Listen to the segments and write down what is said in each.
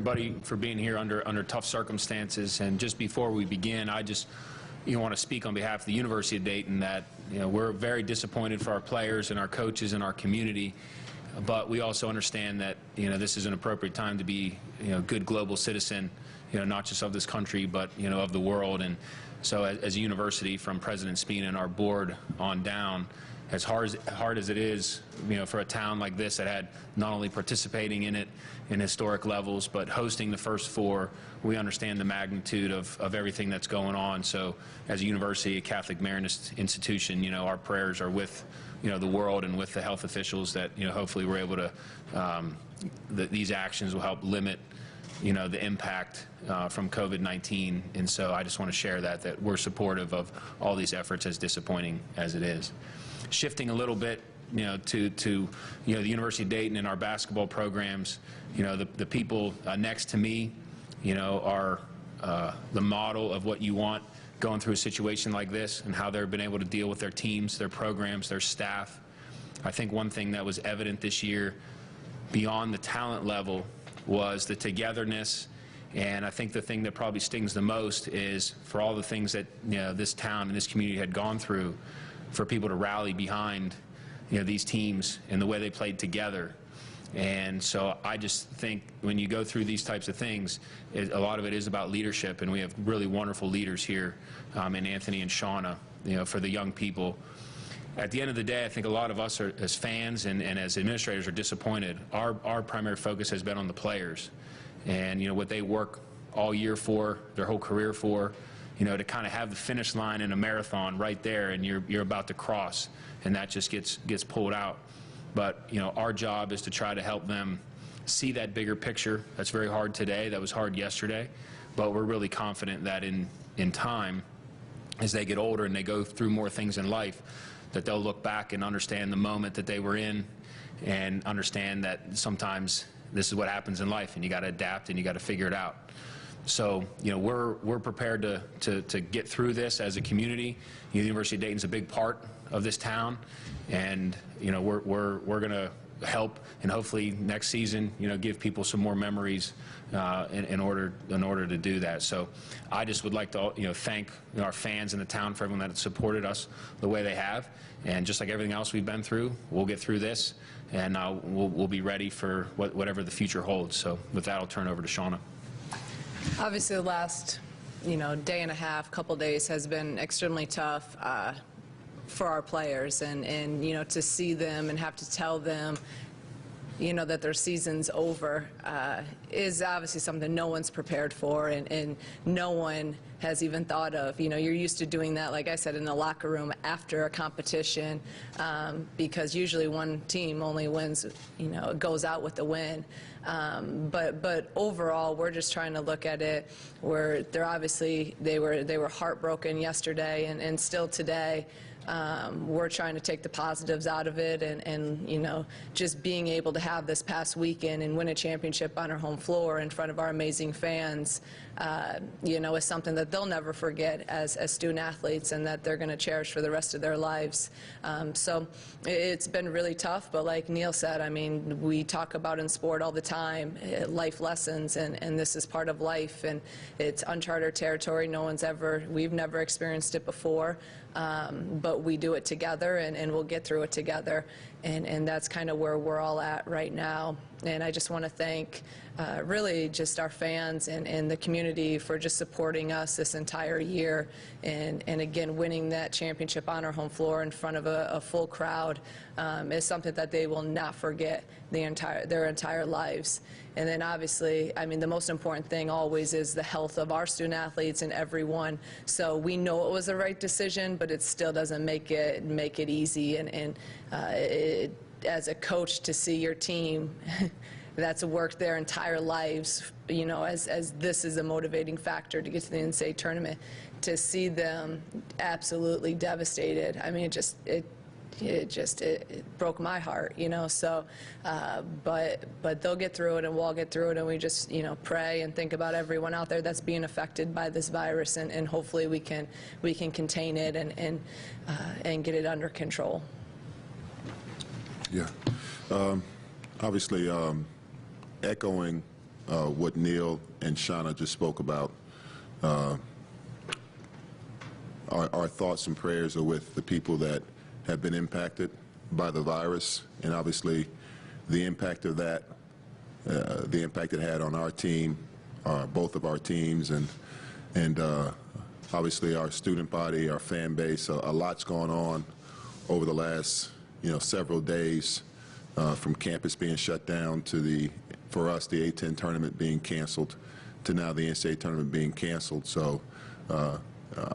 everybody for being here under tough circumstances. And just before we begin, I just want to speak on behalf of the University of Dayton that we're very disappointed for our players and our coaches and our community. But we also understand that this is an appropriate time to be a good global citizen, not just of this country but of the world. And so as a university, from President Spina and our board on down, as hard as it is, for a town like this that had not only participating in it in historic levels, but hosting the first four, we understand the magnitude of everything that's going on. So as a university, a Catholic Marianist institution, our prayers are with the world and with the health officials that hopefully we're able to, these actions will help limit the impact from COVID-19. And so I just want to share that we're supportive of all these efforts, as disappointing as it is. Shifting a little bit, to the University of Dayton and our basketball programs, the people next to me, are the model of what you want going through a situation like this and how they've been able to deal with their teams, their programs, their staff. I think one thing that was evident this year beyond the talent level was the togetherness. And I think the thing that probably stings the most is for all the things that this town and this community had gone through, for people to rally behind these teams and the way they played together. And so I just think when you go through these types of things, a lot of it is about leadership, and we have really wonderful leaders here in Anthony and Shauna, for the young people. At the end of the day, I think a lot of us as fans and as administrators are disappointed. Our primary focus has been on the players and what they work all year for, their whole career for, to kind of have the finish line in a marathon right there, and you're about to cross, and that just gets pulled out. But our job is to try to help them see that bigger picture. That's very hard today. That was hard yesterday. But we're really confident that in time, as they get older and they go through more things in life, that they'll look back and understand the moment that they were in, and understand that sometimes this is what happens in life, and you got to adapt and you got to figure it out. So we're prepared to get through this as a community. The University of Dayton's a big part of this town, and we're going to help, and hopefully next season give people some more memories in order to do that. So I just would like to thank our fans in the town for everyone that supported us the way they have, and just like everything else we've been through, we'll get through this, and we'll be ready for whatever the future holds. So with that, I'll turn over to Shauna. Obviously, the last, day and a half, couple days has been extremely tough for our players, and to see them and have to tell them, that their season's over is obviously something no one's prepared for, and no one has even thought of. You're used to doing that, like I said, in the locker room after a competition, because usually one team only wins, goes out with the win. But overall, we're just trying to look at it where they were heartbroken yesterday, and still today. We're trying to take the positives out of it, and just being able to have this past weekend and win a championship on our home floor in front of our amazing fans, is something that they'll never forget as student athletes, and that they're going to cherish for the rest of their lives. So it's been really tough, but like Neil said, I mean, we talk about in sport all the time, life lessons, and this is part of life, and it's uncharted territory. We've never experienced it before, but we do it together, and we'll get through it together, and that's kind of where we're all at right now. And I just want to thank really just our fans and the community for just supporting us this entire year, and again, winning that championship on our home floor in front of a full crowd is something that they will not forget their entire lives. And then obviously, I mean, the most important thing always is the health of our student athletes and everyone. So we know it was the right decision, but it still doesn't make it easy. And as a coach, to see your team that's worked their entire lives, as this is a motivating factor to get to the NCAA tournament, to see them absolutely devastated. I mean, it broke my heart, So, but they'll get through it, and we'll get through it, and we just, pray and think about everyone out there that's being affected by this virus, and hopefully we can contain it and get it under control. Yeah, obviously, echoing what Neil and Shauna just spoke about. Our thoughts and prayers are with the people that have been impacted by the virus, and obviously the impact of that, the impact it had on our team, both of our teams, and obviously our student body, our fan base. A lot's gone on over the last, several days, from campus being shut down to for us, the A-10 tournament being canceled, to now the NCAA tournament being canceled. So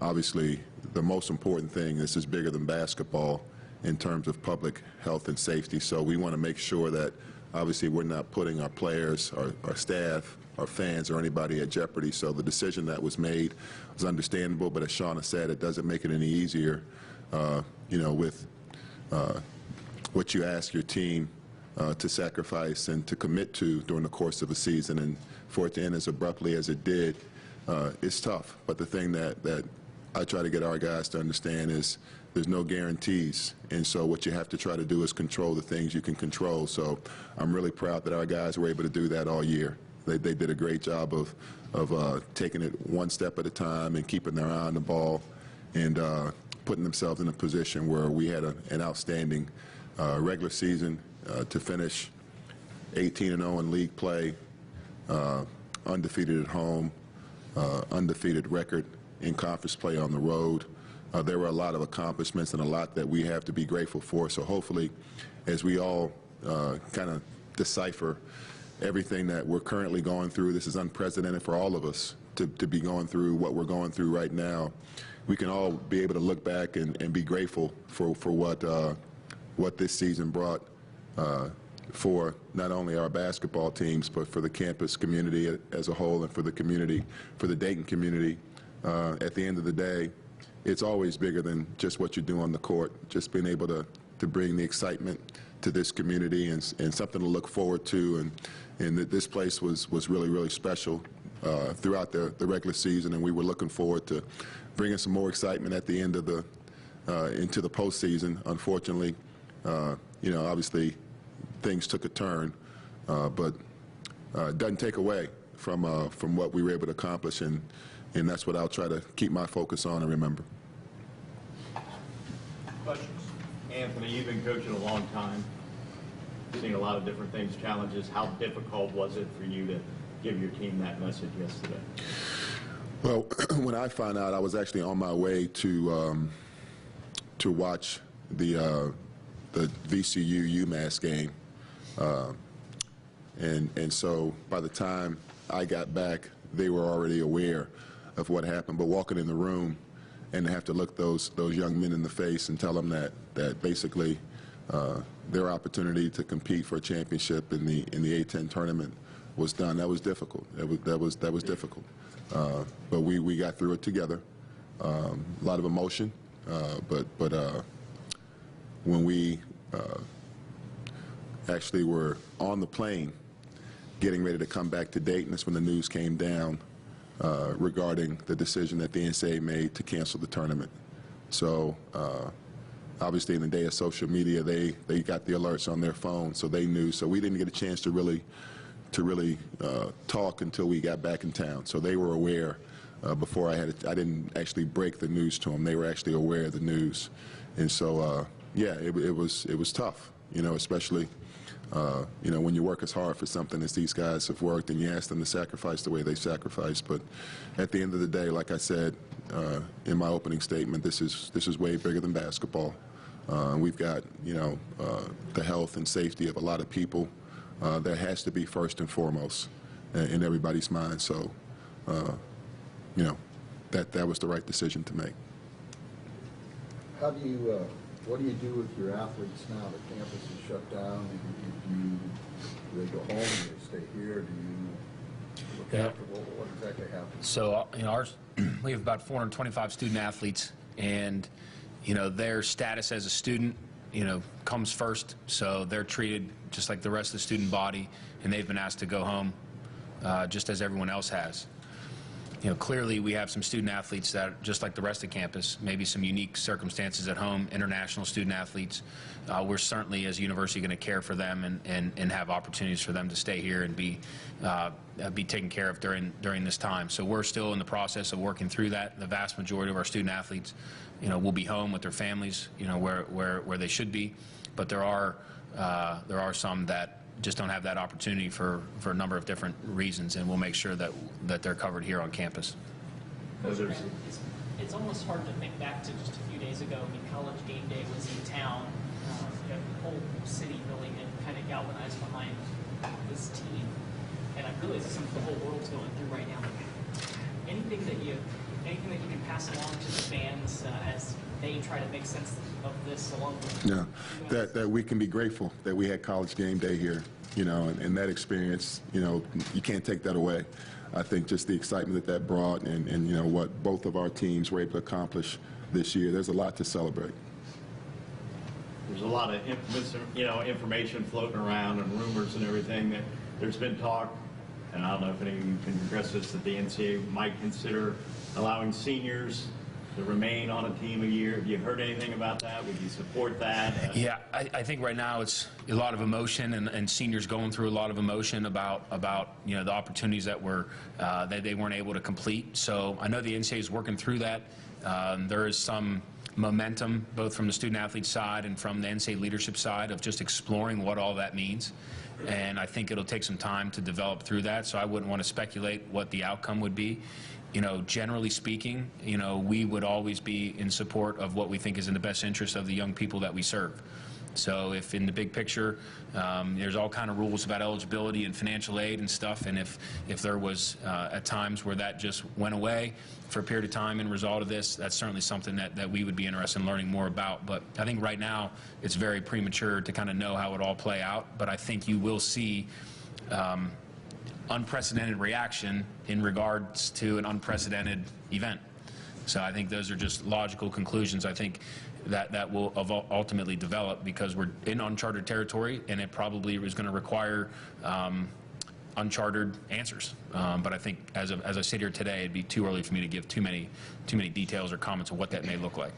obviously the most important thing, this is bigger than basketball in terms of public health and safety. So we want to make sure that obviously we're not putting our players, our staff, our fans, or anybody at jeopardy. So the decision that was made was understandable, but as Shauna said, it doesn't make it any easier, with what you ask your team to sacrifice and to commit to during the course of a season, and for it to end as abruptly as it did, it's tough. But the thing that I try to get our guys to understand is there's no guarantees, and so what you have to try to do is control the things you can control. So I'm really proud that our guys were able to do that all year. They did a great job of taking it one step at a time and keeping their eye on the ball, and putting themselves in a position where we had an outstanding regular season to finish 18-0 in league play, undefeated at home, undefeated record in conference play on the road. There were a lot of accomplishments and a lot that we have to be grateful for. So hopefully, as we all kind of decipher everything that we're currently going through, this is unprecedented for all of us to be going through what we're going through right now. We can all be able to look back and be grateful for what this season brought for not only our basketball teams, but for the campus community as a whole, and for the community, for the Dayton community. At the end of the day, it's always bigger than just what you do on the court. Just being able to bring the excitement to this community and something to look forward to, and that this place was really, really special throughout the regular season, and we were looking forward to bringing some more excitement at the end of into the postseason. Unfortunately, obviously things took a turn, but it doesn't take away from what we were able to accomplish, and that's what I'll try to keep my focus on and remember. Questions? Anthony, you've been coaching a long time, seen a lot of different things, challenges. How difficult was it for you to give your team that message yesterday? Well, when I found out, I was actually on my way to watch the VCU UMass game, and so by the time I got back, they were already aware of what happened. But walking in the room and have to look those young men in the face and tell them that basically their opportunity to compete for a championship in the A-10 tournament was done, that was difficult. That was difficult. But we got through it together. A lot of emotion, but when we actually were on the plane getting ready to come back to Dayton, that's when the news came down regarding the decision that the NCAA made to cancel the tournament. So obviously in the day of social media, they got the alerts on their phone, so they knew. So we didn't get a chance to really talk until we got back in town. So they were aware before I didn't actually break the news to them. They were actually aware of the news, and so yeah, it was tough, especially when you work as hard for something as these guys have worked, and you ask them to sacrifice the way they sacrificed. But at the end of the day, like I said in my opening statement, this is way bigger than basketball. We've got the health and safety of a lot of people. That has to be first and foremost in everybody's mind. So, that was the right decision to make. What do you do with your athletes now? The campus is shut down. Do they go home? Do they stay here? Do you look after what exactly happens? So, we have about 425 student athletes, and their status as a student comes first, so they're treated just like the rest of the student body, and they've been asked to go home just as everyone else has. clearly we have some student athletes that, just like the rest of campus, maybe some unique circumstances at home, international student athletes. We're certainly, as a university, going to care for them and have opportunities for them to stay here and be taken care of during this time. So we're still in the process of working through that. The vast majority of our student athletes, will be home with their families, where they should be. But there are some that just don't have that opportunity for a number of different reasons, and we'll make sure that they're covered here on campus. It's almost hard to think back to just a few days ago. I mean, college game day was in town. The whole city really had kind of galvanized behind this team, and I realize it's something the whole world's going through right now. Anything that you can pass along to the fans as they try to make sense of this along with Yeah, that we can be grateful that we had college game day here, and that experience, you can't take that away. I think just the excitement that brought and what both of our teams were able to accomplish this year, there's a lot to celebrate. There's a lot of information floating around and rumors and everything that there's been talk, and I don't know if any of you can address this, that the NCAA might consider allowing seniors to remain on a team a year. Have you heard anything about that? Would you support that? Yeah, I think right now it's a lot of emotion, and seniors going through a lot of emotion about the opportunities that they weren't able to complete. So I know the NCAA is working through that. There is some momentum both from the student athlete side and from the NCAA leadership side of just exploring what all that means. And I think it'll take some time to develop through that. So I wouldn't want to speculate what the outcome would be. Generally speaking, we would always be in support of what we think is in the best interest of the young people that we serve. So if in the big picture, there's all kind of rules about eligibility and financial aid and stuff, and if there was at times where that just went away for a period of time in result of this, that's certainly something that we would be interested in learning more about. But I think right now it's very premature to kind of know how it all play out, but I think you will see unprecedented reaction in regards to an unprecedented event. So I think those are just logical conclusions. I think that will ultimately develop because we're in uncharted territory, and it probably is going to require uncharted answers. But I think as I sit here today, it'd be too early for me to give too many details or comments on what that may look like.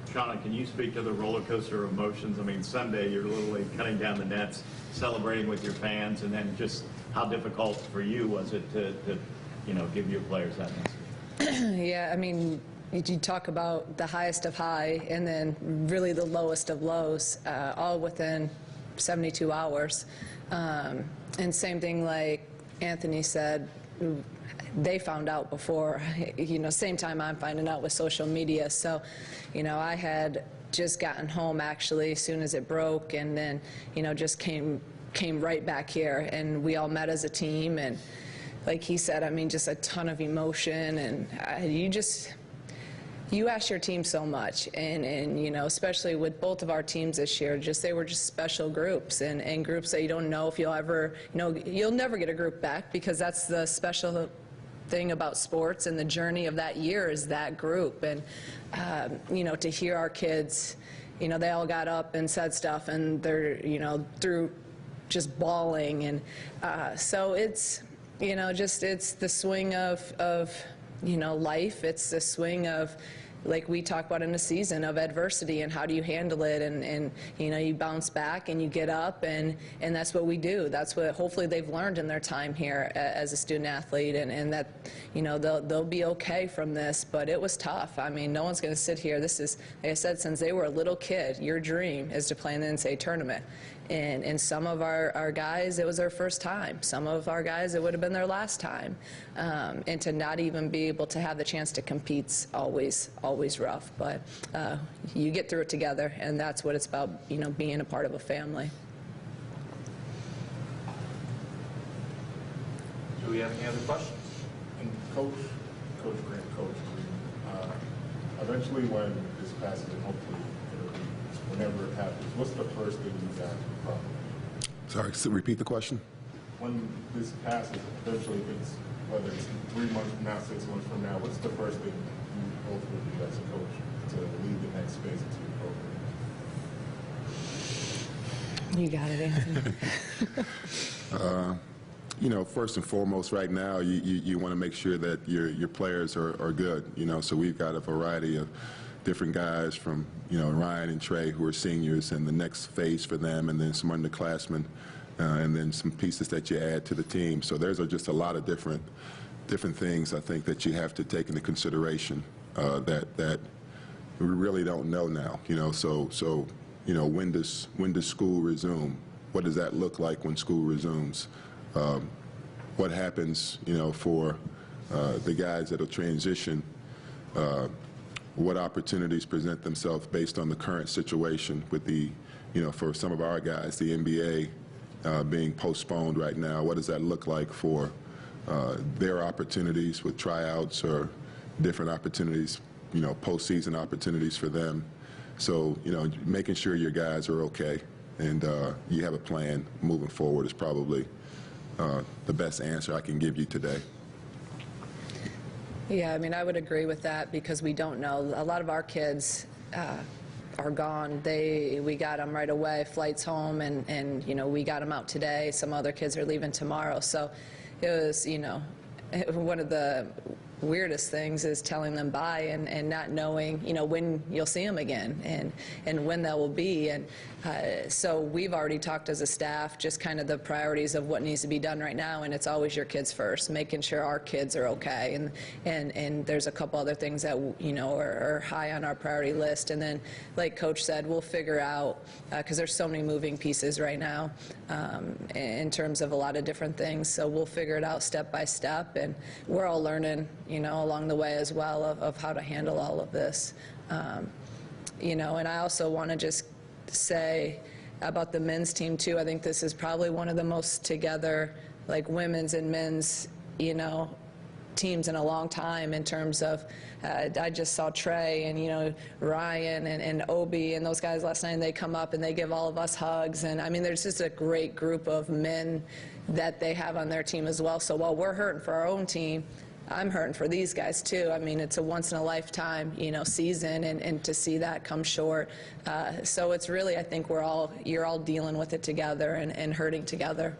Shauna, can you speak to the roller coaster of emotions? I mean, Sunday you're literally cutting down the nets, celebrating with your fans, and then just how difficult for you was it to give your players that message? Yeah, I mean, you talk about the highest of high and then really the lowest of lows, all within 72 hours. And same thing like Anthony said, they found out before, same time I'm finding out with social media. So, I had just gotten home actually as soon as it broke, and then, just came right back here, and we all met as a team, and like he said, I mean, just a ton of emotion, and you ask your team so much, and especially with both of our teams this year, they were just special groups, and groups that you don't know if you'll ever, you'll never get a group back, because that's the special thing about sports, and the journey of that year is that group. And to hear our kids, they all got up and said stuff, and they're through just bawling, and so it's it's the swing of life. It's the swing of, like we talk about in a season, of adversity, and how do you handle it, and you bounce back and you get up, and that's what we do. That's what hopefully they've learned in their time here as a student athlete, and that they'll be okay from this. But it was tough. I mean, no one's going to sit here. This is, like I said, since they were a little kid, your dream is to play in the NCAA tournament. And some of our guys, it was their first time. Some of our guys, it would have been their last time. And to not even be able to have the chance to compete's always rough. But you get through it together, and that's what it's about, being a part of a family. Do we have any other questions? And Coach Grant, eventually when this passes, and hopefully whenever it happens, what's the first thing you guys will probably? Sorry, so repeat the question. When this passes, eventually, whether it's 3 months from now, 6 months from now, what's the first thing you ultimately do as a coach to lead the next phase into your program? You got it, Anthony. You know, first and foremost, right now, you want to make sure that your players are good. You know, so we've got a variety of different guys from, you know, Ryan and Trey, who are seniors, and the next phase for them, and then some underclassmen, and then some pieces that you add to the team. So there's just a lot of different things I think that you have to take into consideration that we really don't know now. You know, so you know, when does school resume? What does that look like when school resumes? What happens, you know, for the guys that will transition? What opportunities present themselves based on the current situation with the, you know, for some of our guys, the NBA being postponed right now. What does that look like for their opportunities with tryouts or different opportunities, you know, postseason opportunities for them? So, you know, making sure your guys are okay and you have a plan moving forward is probably the best answer I can give you today. Yeah, I mean, I would agree with that because we don't know. A lot of our kids are gone. We got them right away, flights home, and you know, we got them out today. Some other kids are leaving tomorrow. So it was, you know, one of the weirdest things is telling them bye and not knowing, you know, when you'll see them again and when that will be. And so we've already talked as a staff just kind of the priorities of what needs to be done right now, and it's always your kids first, making sure our kids are okay. And there's a couple other things that, you know, are high on our priority list. And then, like Coach said, we'll figure out, because there's so many moving pieces right now in terms of a lot of different things. So we'll figure it out step by step, and we're all learning, you know, along the way as well of how to handle all of this. You know, and I also want to just say about the men's team too. I think this is probably one of the most together, like, women's and men's, you know, teams in a long time in terms of, I just saw Trey and, you know, Ryan and Obi and those guys last night, and they come up and they give all of us hugs. And I mean, there's just a great group of men that they have on their team as well. So while we're hurting for our own team, I'm hurting for these guys too. I mean, it's a once-in-a-lifetime, you know, season, and to see that come short. So it's really, I think you're all dealing with it together and hurting together.